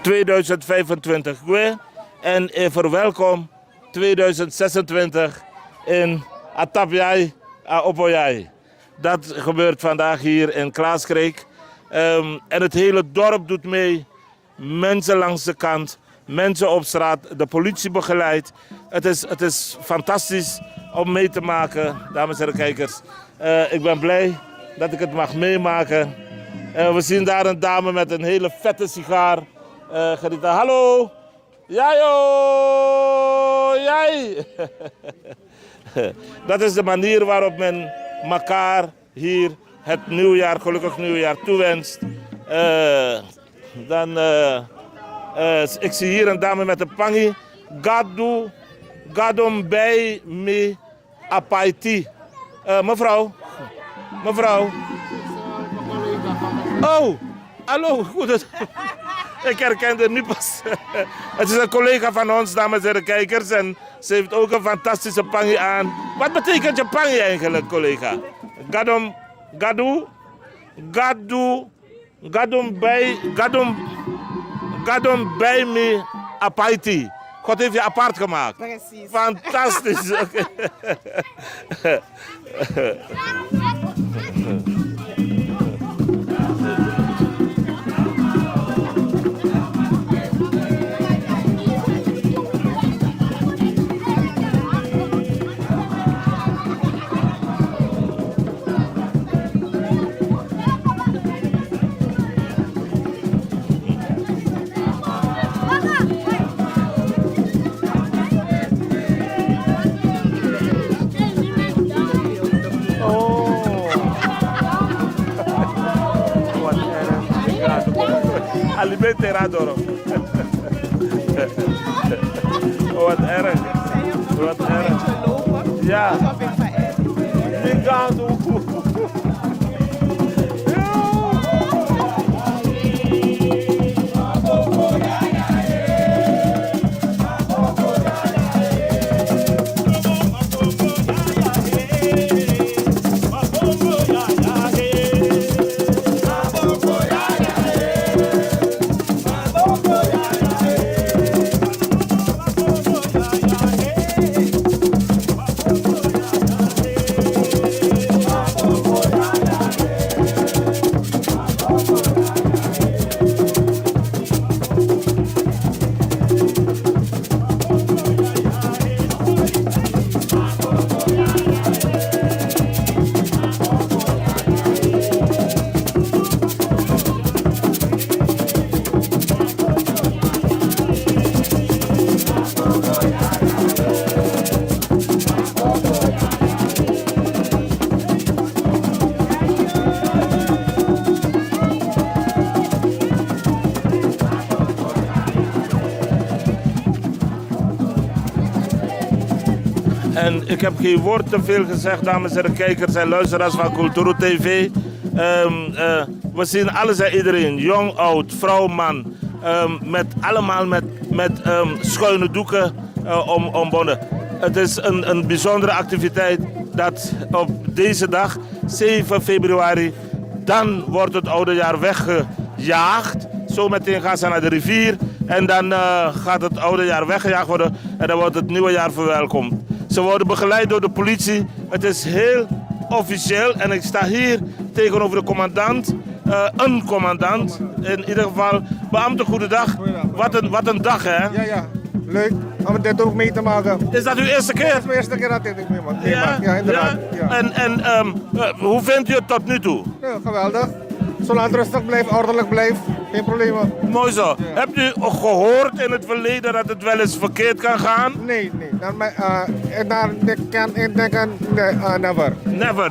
2025 en verwelkom 2026 in Atapjai, Opoyai. Dat gebeurt vandaag hier in Klaaskreek. En het hele dorp doet mee. Mensen langs de kant, mensen op straat, de politie begeleidt. Het is fantastisch om mee te maken, dames en kijkers. Ik ben blij dat ik het mag meemaken. We zien daar een dame met een hele vette sigaar. Gerita, hallo! Jij oh! Jij! Dat is de manier waarop men elkaar hier het nieuwjaar, gelukkig nieuwjaar toewenst. Ik zie hier een dame met een pangi. Gadom bij me apaiti. Mevrouw. Oh, hallo, goed. Ik herkende nu pas. Het is een collega van ons, dames en kijkers. En ze heeft ook een fantastische pangi aan. Wat betekent je pangi eigenlijk, collega? Gadom bij me apaiti. God heeft je apart gemaakt. Precies. Fantastisch. Okay. Alimenterador. Wat erg. Wat erg. Ja. Obrigado. En ik heb geen woord te veel gezegd, dames en kijkers en luisteraars van Kulturo TV. We zien alles en iedereen, jong, oud, vrouw, man. Allemaal met schuine doeken ombonden. Het is een bijzondere activiteit dat op deze dag, 7 februari, dan wordt het oude jaar weggejaagd. Zometeen gaan ze naar de rivier en dan gaat het oude jaar weggejaagd worden en dan wordt het nieuwe jaar verwelkomd. Ze worden begeleid door de politie. Het is heel officieel en ik sta hier tegenover de commandant. Een commandant, in ieder geval. Beambte, goedendag. Wat een dag, hè? Ja. Leuk om dit ook mee te maken. Is dat uw eerste keer? Dat is mijn eerste keer dat ik meemaak. Ja, inderdaad. Ja. En hoe vindt u het tot nu toe? Ja, geweldig. Zolang het rustig blijft, ordelijk blijft, geen problemen. Mooi zo. Ja. Hebt u gehoord in het verleden dat het wel eens verkeerd kan gaan? Nee. Ik kan indenken, never. Never.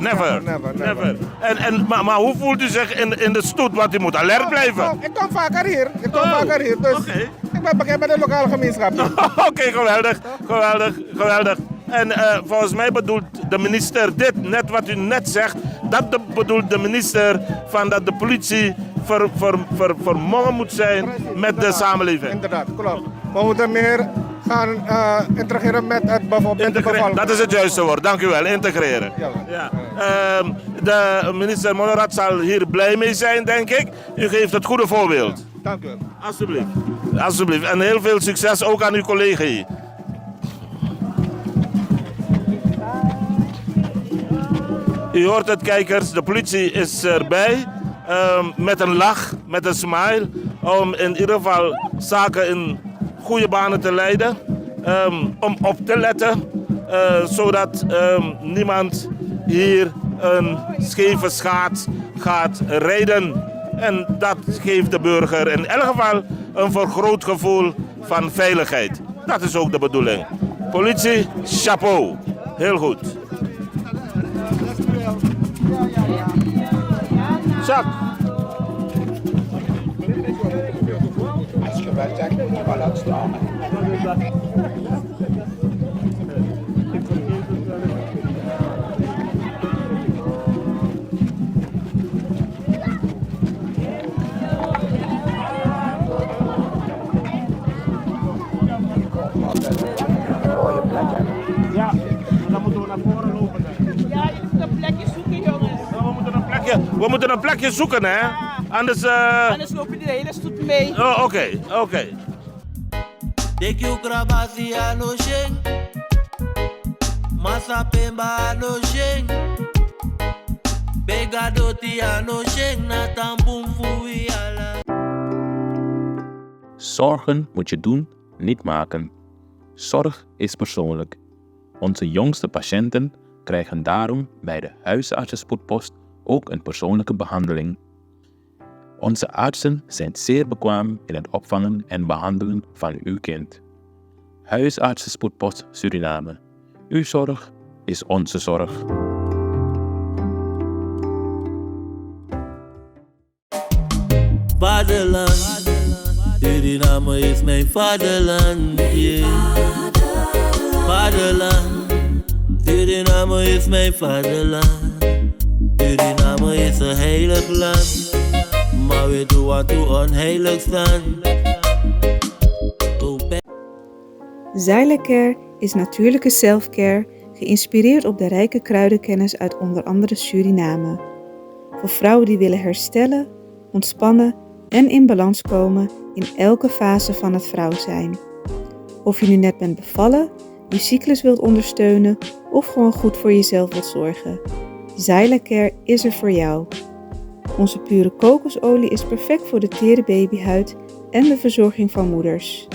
Maar hoe voelt u zich in de stoet? Want u moet alert blijven. Ik kom vaker hier. Dus ik ben bekend met de lokale gemeenschap. Oké, geweldig. En volgens mij bedoelt de minister dit, net wat u net zegt, dat bedoelt de minister van dat de politie vermongen moet zijn met de samenleving. Inderdaad, klopt. We moeten meer gaan integreren met het bevolking. Dat is het juiste woord, dank u wel, integreren. Ja. De minister Monorat zal hier blij mee zijn, denk ik. U geeft het goede voorbeeld. Dank u. Alsjeblieft. Alsjeblieft. En heel veel succes ook aan uw collega hier. U hoort het, kijkers, de politie is erbij. Met een lach, met een smile. Om in ieder geval zaken in goede banen te leiden. Om op te letten. Zodat niemand hier een scheve schaats gaat rijden. En dat geeft de burger in elk geval een vergroot gevoel van veiligheid. Dat is ook de bedoeling. Politie, chapeau. Heel goed. Zak. Als je wel zegt, moet wel uitstaan. Ja, dan moeten we naar voren lopen. Ja, je moet een plekje zoeken, jongens. We moeten een plekje zoeken, hè? Anders... Anders loop je de hele stoet mee. Oh, oké. Dekyu krabasi ano sheng, masa pemba ano sheng, begadoti ano sheng na tampum fui ala. Zorgen moet je doen, niet maken. Zorg is persoonlijk. Onze jongste patiënten krijgen daarom bij de huisartsenspoedpost ook een persoonlijke behandeling. Onze artsen zijn zeer bekwaam in het opvangen en behandelen van uw kind. Huisartsenspoedpost Suriname. Uw zorg is onze zorg. Vaderland, Suriname is mijn vaderland. Yeah. Vaderland, Suriname is mijn vaderland. Suriname is een heilig land, maar we doen wat we onheilig staan. Xylecare is natuurlijke selfcare, geïnspireerd op de rijke kruidenkennis uit onder andere Suriname. Voor vrouwen die willen herstellen, ontspannen en in balans komen in elke fase van het vrouw zijn. Of je nu net bent bevallen, je cyclus wilt ondersteunen of gewoon goed voor jezelf wilt zorgen. Xylecare is er voor jou. Onze pure kokosolie is perfect voor de tere babyhuid en de verzorging van moeders.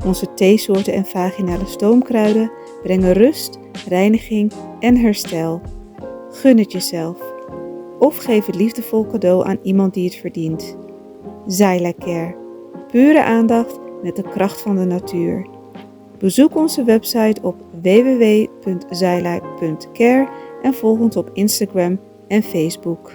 Onze theesoorten en vaginale stoomkruiden brengen rust, reiniging en herstel. Gun het jezelf. Of geef het liefdevol cadeau aan iemand die het verdient. Xylecare. Pure aandacht met de kracht van de natuur. Bezoek onze website op www.xyla.care en volg ons op Instagram en Facebook.